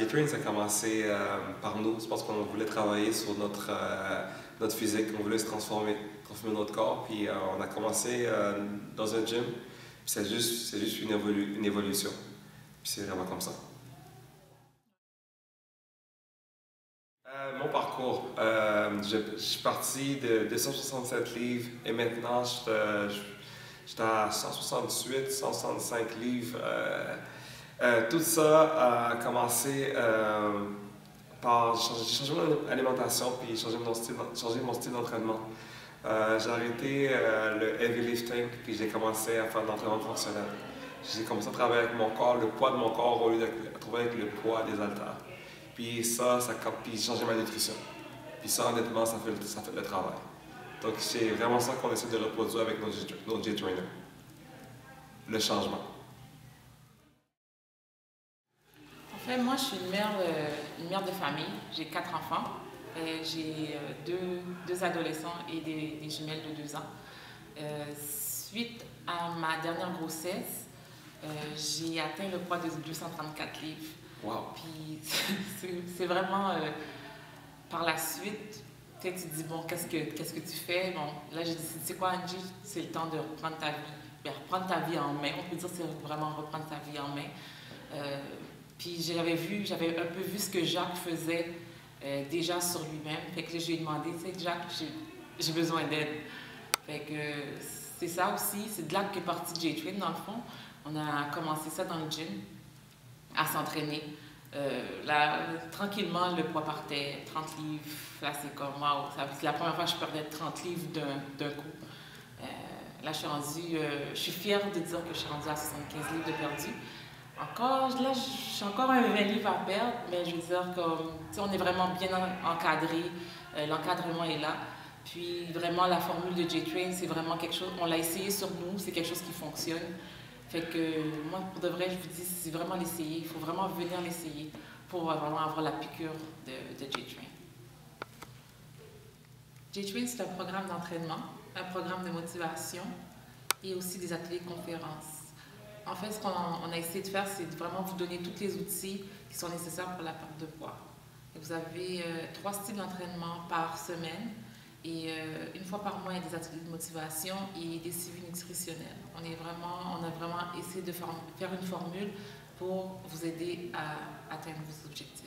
J-Train, ça a commencé par nous. Je pense qu'on voulait travailler sur notre physique, on voulait se transformer notre corps. Puis on a commencé dans un gym. Puis c'est juste une évolution. Puis c'est vraiment comme ça. Mon parcours, je suis parti de 267 livres et maintenant j'étais à 168, 165 livres. Tout ça a commencé par changer mon alimentation puis changer mon style d'entraînement. J'ai arrêté le heavy lifting puis j'ai commencé à faire de l'entraînement fonctionnel. J'ai commencé à travailler avec mon corps, le poids de mon corps au lieu de travailler avec le poids des haltères. Puis puis changer ma nutrition. Puis ça, honnêtement, ça fait le travail. Donc c'est vraiment ça qu'on essaie de reproduire avec nos J-Trainer. Le changement. En fait, moi, je suis une mère de famille. J'ai 4 enfants. J'ai deux adolescents et des jumelles de 2 ans. Suite à ma dernière grossesse, j'ai atteint le poids de 234 livres. Wow. Puis c'est vraiment par la suite, tu te dis, bon, qu'est-ce que tu fais? Bon, là, j'ai dit, c'est quoi, Angie? C'est le temps de reprendre ta vie. Bien, reprendre ta vie en main. On peut dire que c'est vraiment reprendre ta vie en main. Puis j'avais un peu vu ce que Jacques faisait déjà sur lui-même. Fait que je lui ai demandé, tu sais, Jacques, j'ai besoin d'aide. Fait que c'est ça aussi, c'est de là qu'est parti J-Train dans le fond. On a commencé ça dans le gym, à s'entraîner. Là, tranquillement, le poids partait, 30 livres. Là, c'est comme, wow, c'est la première fois que je perdais 30 livres d'un coup. Là, je suis fière de dire que je suis rendue à 75 livres de perdu. Là, je suis encore un 20 livres à perdre, mais je veux dire, on est vraiment bien encadré, l'encadrement est là. Puis vraiment, la formule de J-Train, c'est vraiment quelque chose, on l'a essayé sur nous, c'est quelque chose qui fonctionne. Fait que moi, pour de vrai, je vous dis, c'est vraiment l'essayer, il faut vraiment venir l'essayer pour vraiment avoir la piqûre de J-Train. J-Train, c'est un programme d'entraînement, un programme de motivation et aussi des ateliers de conférences. En fait, ce qu'on a essayé de faire, c'est de vraiment vous donner tous les outils qui sont nécessaires pour la perte de poids. Et vous avez 3 styles d'entraînement par semaine et une fois par mois, il y a des ateliers de motivation et des suivis nutritionnels. On a vraiment essayé de faire une formule pour vous aider à atteindre vos objectifs.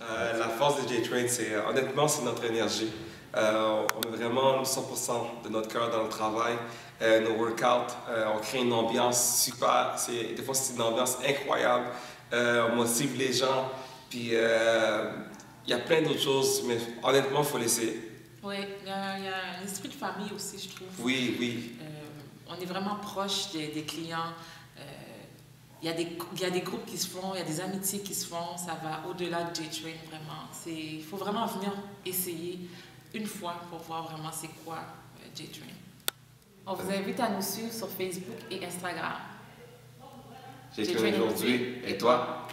La force de J-Train, honnêtement, c'est notre énergie. On met vraiment 100% de notre cœur dans le travail. Nos workouts, on crée une ambiance super. Des fois, c'est une ambiance incroyable. On motive les gens. Puis, il y a plein d'autres choses, mais honnêtement, il faut l'essayer. Oui, il y a un esprit de famille aussi, je trouve. Oui, oui. On est vraiment proche des clients. Il y a des groupes qui se font, il y a des amitiés qui se font. Ça va au-delà de J-Train, vraiment. Il faut vraiment venir essayer une fois pour voir vraiment c'est quoi J-Train. On vous invite à nous suivre sur Facebook et Instagram. J-Train aujourd'hui, et toi?